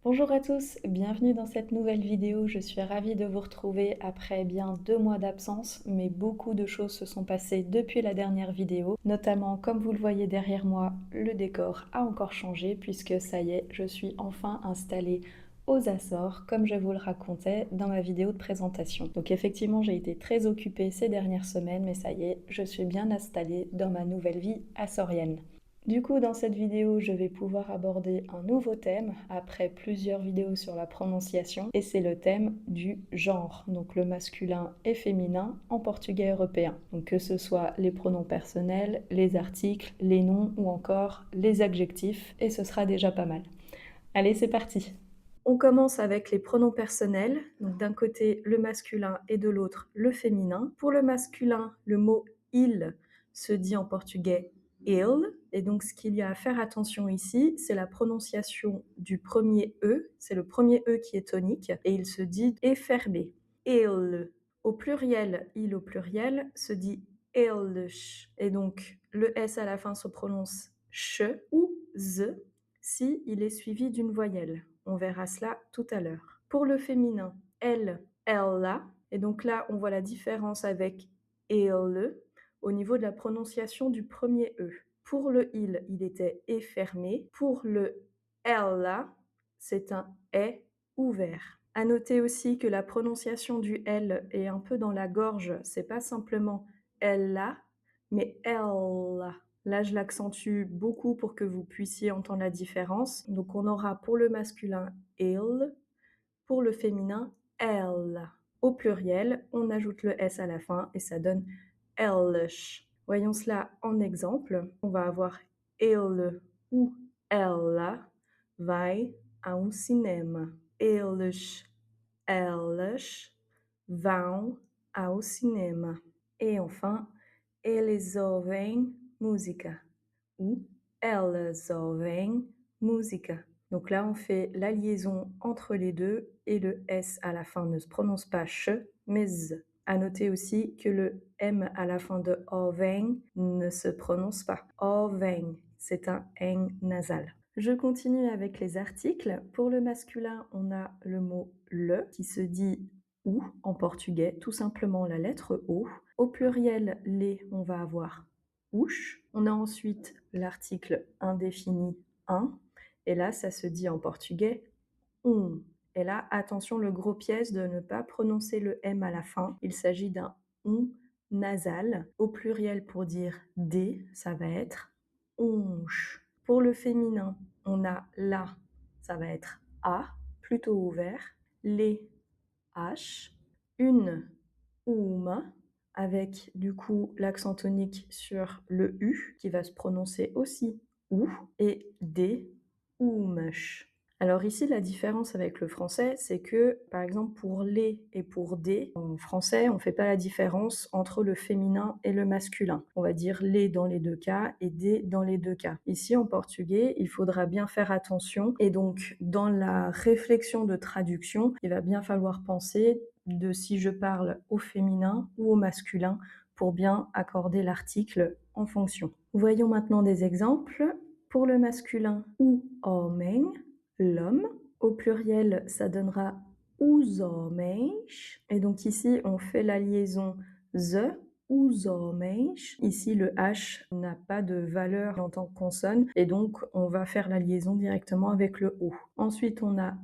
Bonjour à tous, bienvenue dans cette nouvelle vidéo. Je suis ravie de vous retrouver après bien 2 mois d'absence, mais beaucoup de choses se sont passées depuis la dernière vidéo. Notamment, comme vous le voyez derrière moi, le décor a encore changé puisque ça y est, je suis enfin installée aux Açores, comme je vous le racontais dans ma vidéo de présentation. Donc effectivement, j'ai été très occupée ces dernières semaines, mais ça y est, je suis bien installée dans ma nouvelle vie açorienne. Du coup, dans cette vidéo, je vais pouvoir aborder un nouveau thème après plusieurs vidéos sur la prononciation et c'est le thème du genre, donc le masculin et féminin en portugais européen. Donc que ce soit les pronoms personnels, les articles, les noms ou encore les adjectifs et ce sera déjà pas mal. Allez, c'est parti. On commence avec les pronoms personnels, donc d'un côté le masculin et de l'autre le féminin. Pour le masculin, le mot il se dit en portugais il, et donc ce qu'il y a à faire attention ici, c'est la prononciation du premier E, c'est le premier E qui est tonique, et il se dit fermé. Il. Au pluriel, il au pluriel se dit eles, et donc le S à la fin se prononce ch ou z si il est suivi d'une voyelle. On verra cela tout à l'heure. Pour le féminin, elle, ella, et donc là on voit la différence avec ele au niveau de la prononciation du premier E. Pour le il était E fermé. Pour le ella, c'est un E ouvert. À noter aussi que la prononciation du L est un peu dans la gorge. C'est pas simplement ella, mais ella. Là, je l'accentue beaucoup pour que vous puissiez entendre la différence. Donc, on aura pour le masculin il, pour le féminin elle. Au pluriel, on ajoute le S à la fin et ça donne eles. Voyons cela en exemple. On va avoir ele ou ela vai ao cinema. Eles, elas vão ao cinema. Et enfin, eles ouvem música ou elas ouvem música. Donc là, on fait la liaison entre les deux et le S à la fin ne se prononce pas ch, mais z. À noter aussi que le M à la fin de ouvem ne se prononce pas. Ouvem, c'est un N nasal. Je continue avec les articles. Pour le masculin, on a le mot le qui se dit ou en portugais, tout simplement la lettre O. Au pluriel, les, on va avoir ouche. On a ensuite l'article indéfini un, et là, ça se dit en portugais Et là, attention, le gros piège de ne pas prononcer le M à la fin. Il s'agit d'un on nasal. Au pluriel, pour dire des, ça va être onche. Pour le féminin, on a la, ça va être a, plutôt ouvert. Les, h. Une, uma, avec du coup l'accent tonique sur le U, qui va se prononcer aussi ou, et des, umas. Alors ici, la différence avec le français, c'est que, par exemple, pour les et pour des, en français, on ne fait pas la différence entre le féminin et le masculin. On va dire les dans les deux cas et des dans les deux cas. Ici, en portugais, il faudra bien faire attention. Et donc, dans la réflexion de traduction, il va bien falloir penser de si je parle au féminin ou au masculin pour bien accorder l'article en fonction. Voyons maintenant des exemples. Pour le masculin, ou homem, l'homme. Au pluriel, ça donnera os homens. Et donc ici, on fait la liaison the, os homens. Ici, le H n'a pas de valeur en tant que consonne. Et donc, on va faire la liaison directement avec le O. Ensuite, on a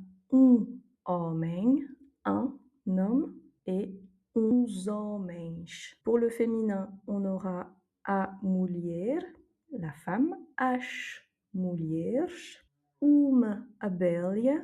homem, un homme, et uns homens. Pour le féminin, on aura a mulher, la femme, as mulheres, uma abelha,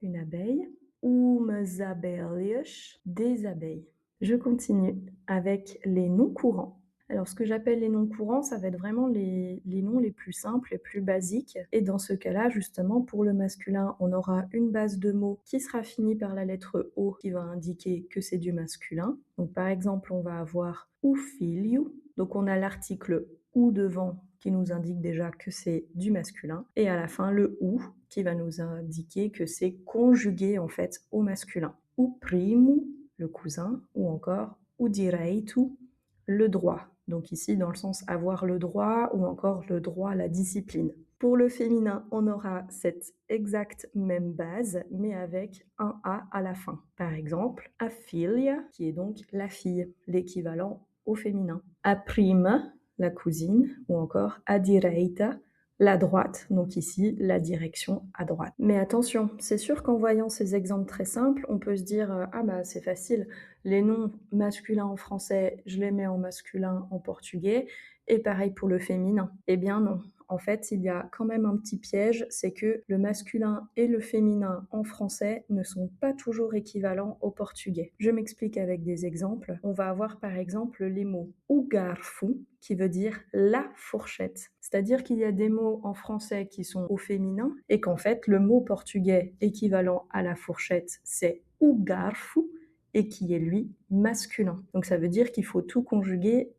une abeille, umas abelhas, des abeilles. Je continue avec les noms courants. Alors, ce que j'appelle les noms courants, ça va être vraiment les noms les plus simples, les plus basiques. Et dans ce cas-là, justement, pour le masculin, on aura une base de mots qui sera finie par la lettre O, qui va indiquer que c'est du masculin. Donc, par exemple, on va avoir o filho. Donc, on a l'article ou devant qui nous indique déjà que c'est du masculin. Et à la fin, le ou qui va nous indiquer que c'est conjugué en fait au masculin. O primo, le cousin, ou encore o direito, le droit. Donc ici, dans le sens avoir le droit ou encore le droit à la discipline. Pour le féminin, on aura cette exacte même base, mais avec un A à la fin. Par exemple, a filia, qui est donc la fille, l'équivalent au féminin. A prima, la cousine, ou encore a direita, la droite, donc ici la direction à droite. Mais attention, c'est sûr qu'en voyant ces exemples très simples, on peut se dire ah bah c'est facile, les noms masculins en français, je les mets en masculin en portugais, et pareil pour le féminin. Eh bien non. En fait, il y a quand même un petit piège, c'est que le masculin et le féminin en français ne sont pas toujours équivalents au portugais. Je m'explique avec des exemples. On va avoir par exemple les mots o garfo, qui veut dire la fourchette. C'est-à-dire qu'il y a des mots en français qui sont au féminin et qu'en fait, le mot portugais équivalent à la fourchette, c'est o garfo et qui est lui masculin. Donc ça veut dire qu'il faut tout conjuguer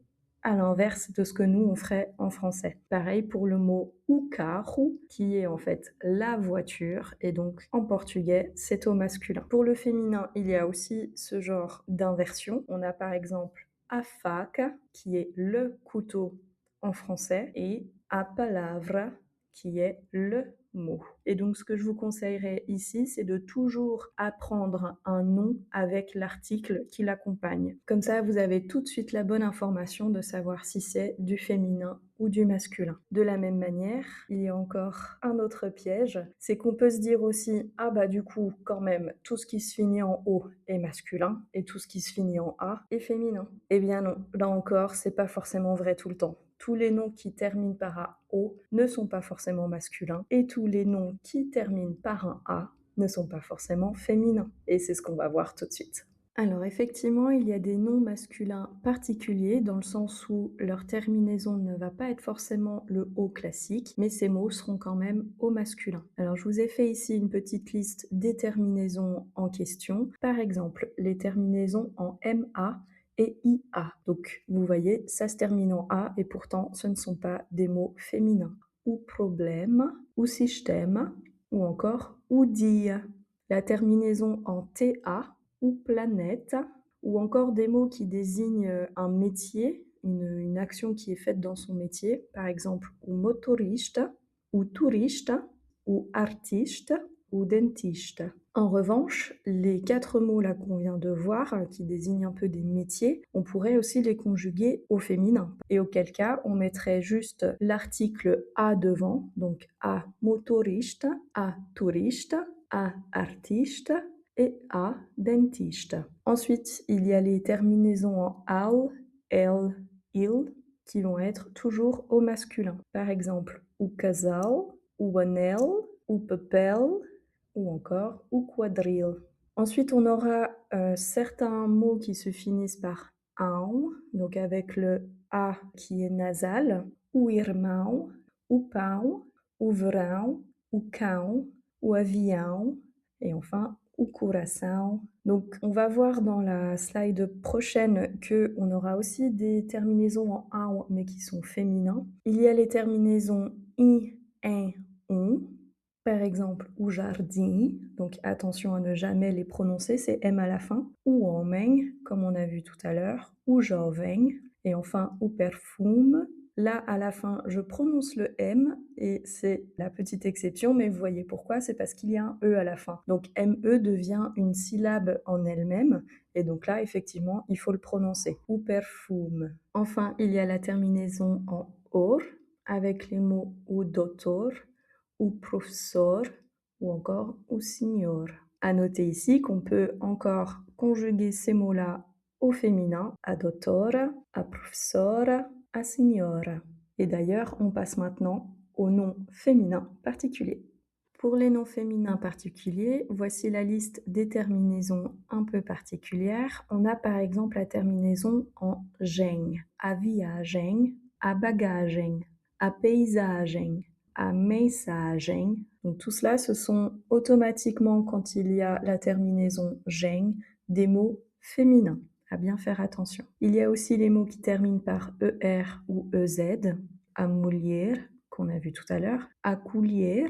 à l'inverse de ce que nous on ferait en français. Pareil pour le mot o carro, qui est en fait la voiture, et donc en portugais c'est au masculin. Pour le féminin, il y a aussi ce genre d'inversion. On a par exemple a faca, qui est le couteau en français, et a palavra, qui est le mot. Et donc ce que je vous conseillerais ici, c'est de toujours apprendre un nom avec l'article qui l'accompagne. Comme ça, vous avez tout de suite la bonne information de savoir si c'est du féminin ou du masculin. De la même manière, il y a encore un autre piège, c'est qu'on peut se dire aussi ah bah du coup quand même tout ce qui se finit en O est masculin et tout ce qui se finit en A est féminin. Eh bien non, là encore, c'est pas forcément vrai tout le temps. Tous les noms qui terminent par un O ne sont pas forcément masculins et tous les noms qui terminent par un A ne sont pas forcément féminins. Et c'est ce qu'on va voir tout de suite. Alors effectivement, il y a des noms masculins particuliers dans le sens où leur terminaison ne va pas être forcément le O classique, mais ces mots seront quand même au masculin. Alors je vous ai fait ici une petite liste des terminaisons en question. Par exemple, les terminaisons en MA et IA. Donc vous voyez, ça se termine en A et pourtant ce ne sont pas des mots féminins. Ou problème, ou système, ou encore ou dia. La terminaison en TA ou planète, ou encore des mots qui désignent un métier, une action qui est faite dans son métier, par exemple ou motorista, ou tourista, ou artiste, ou dentiste. En revanche, les 4 mots là qu'on vient de voir, qui désignent un peu des métiers, on pourrait aussi les conjuguer au féminin. Et auquel cas, on mettrait juste l'article a devant, donc a motorista, a turista, a artista et a dentista. Ensuite, il y a les terminaisons en al, el, il, qui vont être toujours au masculin. Par exemple, o casal, o anel, o papel, ou encore ou quadrille. Ensuite, on aura certains mots qui se finissent par ão, donc avec le A qui est nasal, ou irmão, ou pão, ou verão, ou cão, ou avião, et enfin ou coração. Donc on va voir dans la slide prochaine que on aura aussi des terminaisons en ão mais qui sont féminins. Il y a les terminaisons i, em, par exemple, o jardim, donc attention à ne jamais les prononcer, c'est M à la fin, ou homem, comme on a vu tout à l'heure, ou jovem, et enfin o perfume. Là, à la fin, je prononce le M, et c'est la petite exception, mais vous voyez pourquoi, c'est parce qu'il y a un E à la fin. Donc ME devient une syllabe en elle-même, et donc là, effectivement, il faut le prononcer. O perfume. Enfin, il y a la terminaison en OR, avec les mots o doutor, ou professeur, ou encore ou signor. À noter ici qu'on peut encore conjuguer ces mots-là au féminin, a dottora, a professora, a signora. Et d'ailleurs, on passe maintenant aux noms féminins particuliers. Pour les noms féminins particuliers, voici la liste des terminaisons un peu particulières. On a par exemple la terminaison en geng, a viagem, a bagagem, a paysagem, à mensagem. Donc tout cela, ce sont automatiquement, quand il y a la terminaison geng, des mots féminins. À bien faire attention. Il y a aussi les mots qui terminent par ER ou EZ, a mulher, qu'on a vu tout à l'heure, a colher,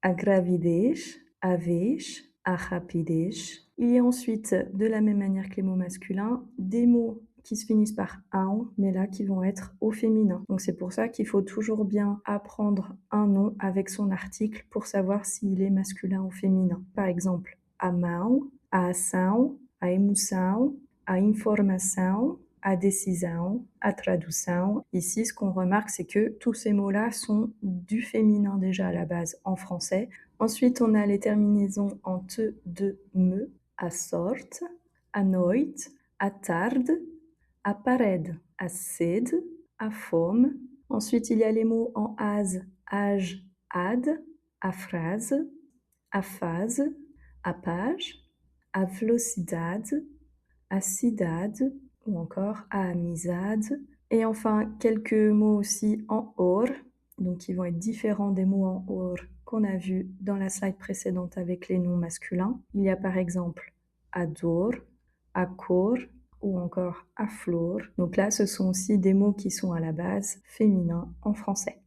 a gravidez, a vez, a rapidez. Il y a ensuite, de la même manière que les mots masculins, des mots qui se finissent par ão, mais là qui vont être au féminin. Donc c'est pour ça qu'il faut toujours bien apprendre un nom avec son article pour savoir s'il est masculin ou féminin. Par exemple, a mão, a ação, a emoção, a informação, a decisão, a tradução. Ici, ce qu'on remarque, c'est que tous ces mots-là sont du féminin déjà à la base en français. Ensuite, on a les terminaisons en te, de, me, a sorte, à noite, à tarde, à parede, à sede, à fome. Ensuite, il y a les mots en as, age, ad, à phrase, à phase, à page, à velocidade, à cidade ou encore à amizade. Et enfin, quelques mots aussi en or, donc qui vont être différents des mots en or qu'on a vus dans la slide précédente avec les noms masculins. Il y a par exemple a dor, a cor ou encore a flor. Donc là, ce sont aussi des mots qui sont à la base féminins en français.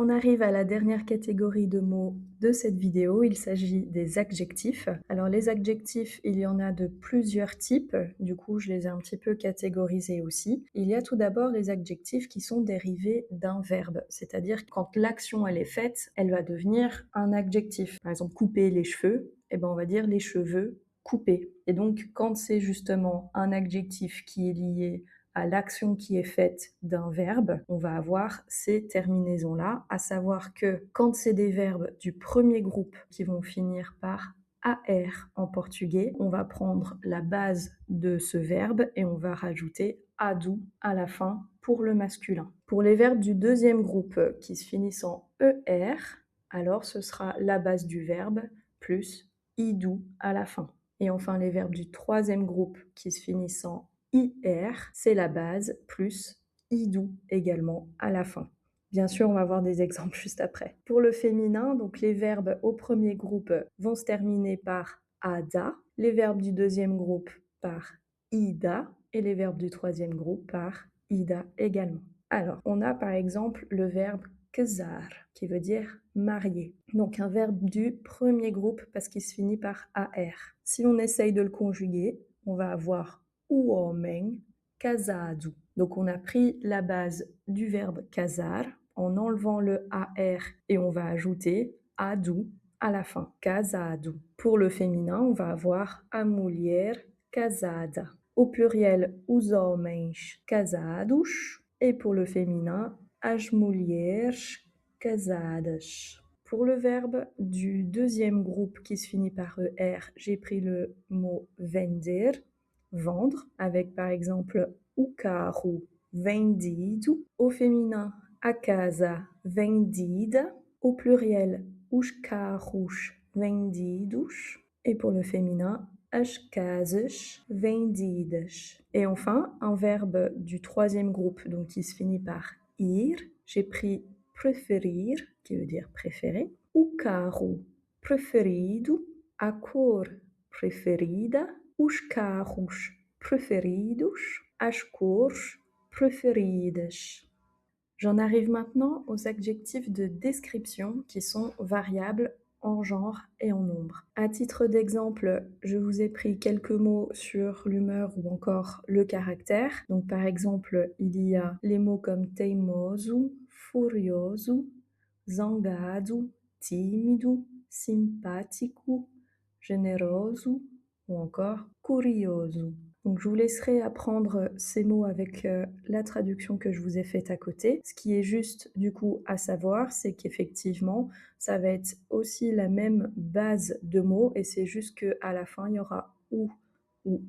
On arrive à la dernière catégorie de mots de cette vidéo, il s'agit des adjectifs. Alors les adjectifs, il y en a de plusieurs types, du coup je les ai un petit peu catégorisés aussi. Il y a tout d'abord les adjectifs qui sont dérivés d'un verbe, c'est-à-dire quand l'action elle est faite, elle va devenir un adjectif. Par exemple couper les cheveux, on va dire les cheveux coupés. Et donc quand c'est justement un adjectif qui est lié à l'action qui est faite d'un verbe, on va avoir ces terminaisons-là, à savoir que quand c'est des verbes du premier groupe qui vont finir par AR en portugais, on va prendre la base de ce verbe et on va rajouter adu à la fin pour le masculin. Pour les verbes du deuxième groupe qui se finissent en ER, alors ce sera la base du verbe plus idu à la fin. Et enfin les verbes du troisième groupe qui se finissent en IR, c'est la base, plus IDU également à la fin. Bien sûr, on va voir des exemples juste après. Pour le féminin, donc les verbes au premier groupe vont se terminer par ADA, les verbes du deuxième groupe par IDA et les verbes du troisième groupe par IDA également. Alors, on a par exemple le verbe casar, qui veut dire marier. Donc un verbe du premier groupe parce qu'il se finit par AR. Si on essaye de le conjuguer, on va avoir o homem casado. Donc on a pris la base du verbe casar en enlevant le AR et on va ajouter adu à la fin, casado. Pour le féminin, on va avoir a mulher casada. Au pluriel, os homens casados. Et pour le féminin, as mulheres casadas. Pour le verbe du deuxième groupe qui se finit par ER, j'ai pris le mot vender, vendre, avec par exemple o carro vendido. Au féminin, a casa vendida. Au pluriel, os carros vendidos. Et pour le féminin, as casas vendidas. Et enfin, un verbe du troisième groupe, donc qui se finit par ir. J'ai pris preferir, qui veut dire préférer. O carro preferido, a cor preferida, os carros preferidos, as cores preferidas. J'en arrive maintenant aux adjectifs de description qui sont variables en genre et en nombre. À titre d'exemple, je vous ai pris quelques mots sur l'humeur ou encore le caractère. Donc par exemple, il y a les mots comme teimoso, furioso, zangado, tímido, simpático, generoso ou encore curioso. Donc je vous laisserai apprendre ces mots avec la traduction que je vous ai faite à côté. Ce qui est juste du coup à savoir, c'est qu'effectivement, ça va être aussi la même base de mots et c'est juste qu'à la fin, il y aura ou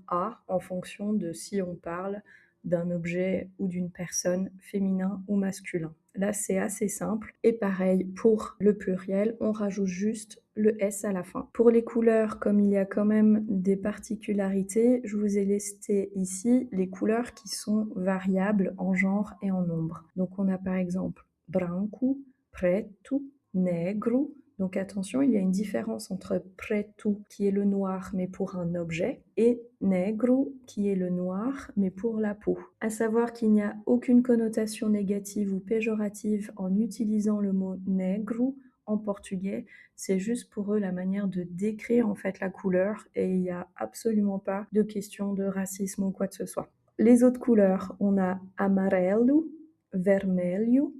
a en fonction de si on parle d'un objet ou d'une personne féminin ou masculin. Là, c'est assez simple. Et pareil, pour le pluriel, on rajoute juste le S à la fin. Pour les couleurs, comme il y a quand même des particularités, je vous ai listé ici les couleurs qui sont variables en genre et en nombre. Donc on a par exemple branco, preto, negro. Donc attention, il y a une différence entre preto, qui est le noir, mais pour un objet, et negro, qui est le noir, mais pour la peau. À savoir qu'il n'y a aucune connotation négative ou péjorative en utilisant le mot negro en portugais. C'est juste pour eux la manière de décrire en fait la couleur et il n'y a absolument pas de question de racisme ou quoi que ce soit. les autres couleurs, on a amarelo, vermelho,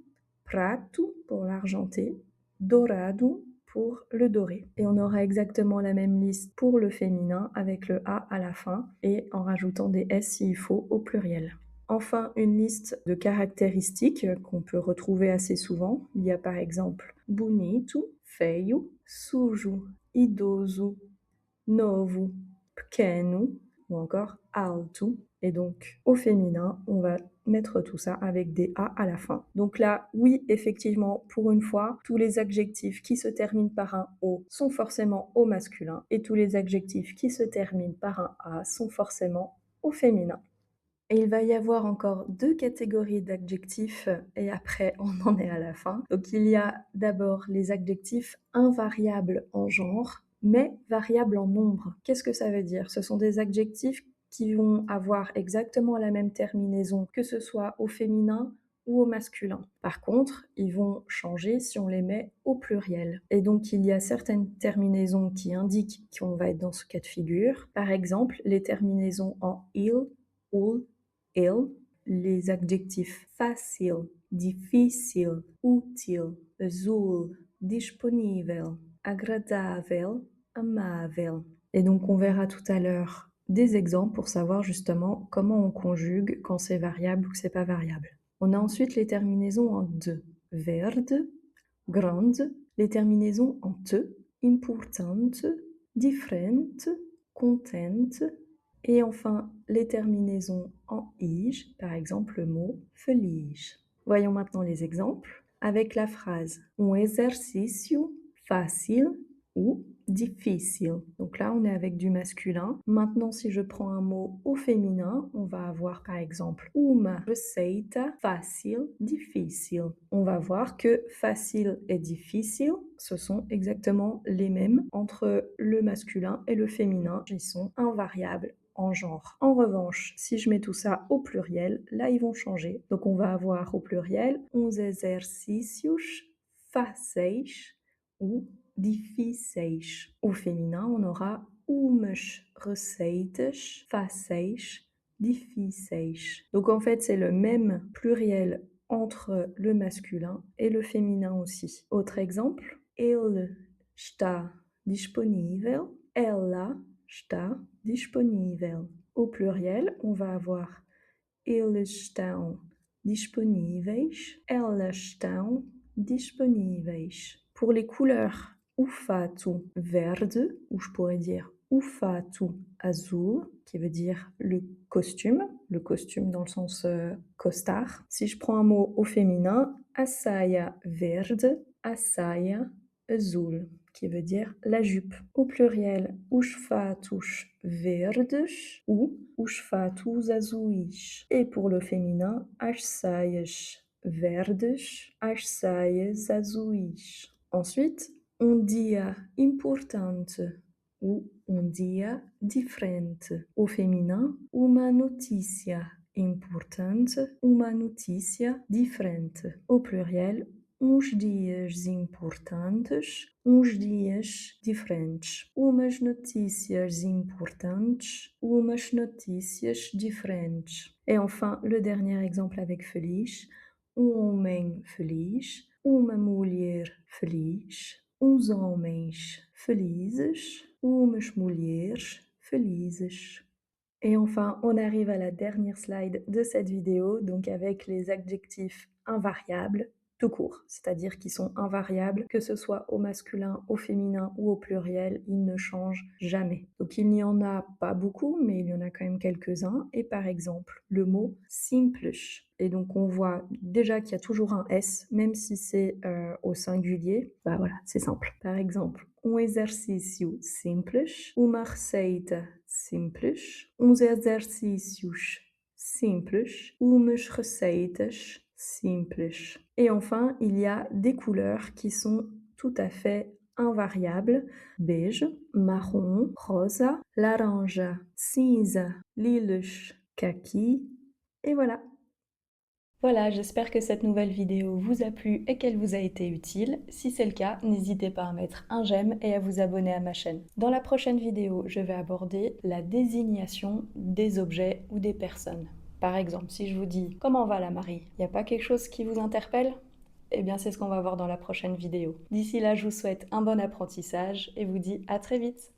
prato pour l'argenté, dourado pour le doré. Et on aura exactement la même liste pour le féminin avec le A à la fin et en rajoutant des S s'il faut au pluriel. Enfin, une liste de caractéristiques qu'on peut retrouver assez souvent. Il y a par exemple bonito, feio, sujo, idoso, novo, pequeno ou encore alto. Et donc, au féminin, on va mettre tout ça avec des A à la fin. Donc là, oui, effectivement, pour une fois, tous les adjectifs qui se terminent par un O sont forcément au masculin et tous les adjectifs qui se terminent par un A sont forcément au féminin. Et il va y avoir encore 2 catégories d'adjectifs et après on en est à la fin. Donc il y a d'abord les adjectifs invariables en genre, mais variables en nombre. Qu'est-ce que ça veut dire? Ce sont des adjectifs qui vont avoir exactement la même terminaison, que ce soit au féminin ou au masculin. Par contre, ils vont changer si on les met au pluriel. Et donc il y a certaines terminaisons qui indiquent qu'on va être dans ce cas de figure. Par exemple, les terminaisons en il, ul, il, les adjectifs facile, difícil, útil, azul, disponível, agradável, amável. Et donc on verra tout à l'heure des exemples pour savoir justement comment on conjugue quand c'est variable ou que c'est pas variable. On a ensuite les terminaisons en de, verde, grande, les terminaisons en te, importante, differente, contente, et enfin les terminaisons en ige, par exemple le mot feliz. Voyons maintenant les exemples avec la phrase un exercicio fácil ou difficile. Donc là, on est avec du masculin. Maintenant, si je prends un mot au féminin, on va avoir par exemple uma receita fácil, difícil. On va voir que facile et difficile, ce sont exactement les mêmes entre le masculin et le féminin. Ils sont invariables en genre. En revanche, si je mets tout ça au pluriel, là, ils vont changer. Donc, on va avoir au pluriel uns exercícios fáceis ou difíceis. Au féminin, on aura umas receitas fáceis, difíceis. Donc en fait, c'est le même pluriel entre le masculin et le féminin aussi. Autre exemple, ele está disponível, ela está disponível. Au pluriel, on va avoir eles estão disponíveis, elas estão disponíveis. Pour les couleurs, o fato verde, ou je pourrais dire o fato azul, qui veut dire le costume dans le sens costard. Si je prends un mot au féminin, a saia verde, a saia azul, qui veut dire la jupe. Au pluriel, os fatos verdes ou os fatos azuis. Et pour le féminin, as saias verdes, as saias azuis. Ensuite, um dia importante ou um dia diferente. Au féminin, uma notícia importante, uma notícia diferente. Au pluriel, uns dias importantes, uns dias diferentes. Umas notícias importantes, umas notícias diferentes. Et enfin, le dernier exemple avec feliz, homem feliz, uma mulher feliz, uns homens felizes, umas mulheres felizes. Et enfin, on arrive à la dernière slide de cette vidéo, donc avec les adjectifs invariables tout court, c'est-à-dire qui sont invariables, que ce soit au masculin, au féminin ou au pluriel, ils ne changent jamais. Donc il n'y en a pas beaucoup, mais il y en a quand même quelques-uns. Et par exemple, le mot simples. Et donc on voit déjà qu'il y a toujours un S, même si c'est au singulier. Bah voilà, c'est simple. Par exemple, um exercício simples, uma receita simples, uns exercícios simples, umas receitas simples. Et enfin, il y a des couleurs qui sont tout à fait invariables. Beige, marron, rosa, laranja, cinza, lilas, kaki. Et voilà. Voilà, j'espère que cette nouvelle vidéo vous a plu et qu'elle vous a été utile. Si c'est le cas, n'hésitez pas à mettre un j'aime et à vous abonner à ma chaîne. Dans la prochaine vidéo, je vais aborder la désignation des objets ou des personnes. Par exemple, si je vous dis «Comment va la Marie?», il n'y a pas quelque chose qui vous interpelle? Eh bien, c'est ce qu'on va voir dans la prochaine vidéo. D'ici là, je vous souhaite un bon apprentissage et vous dis à très vite!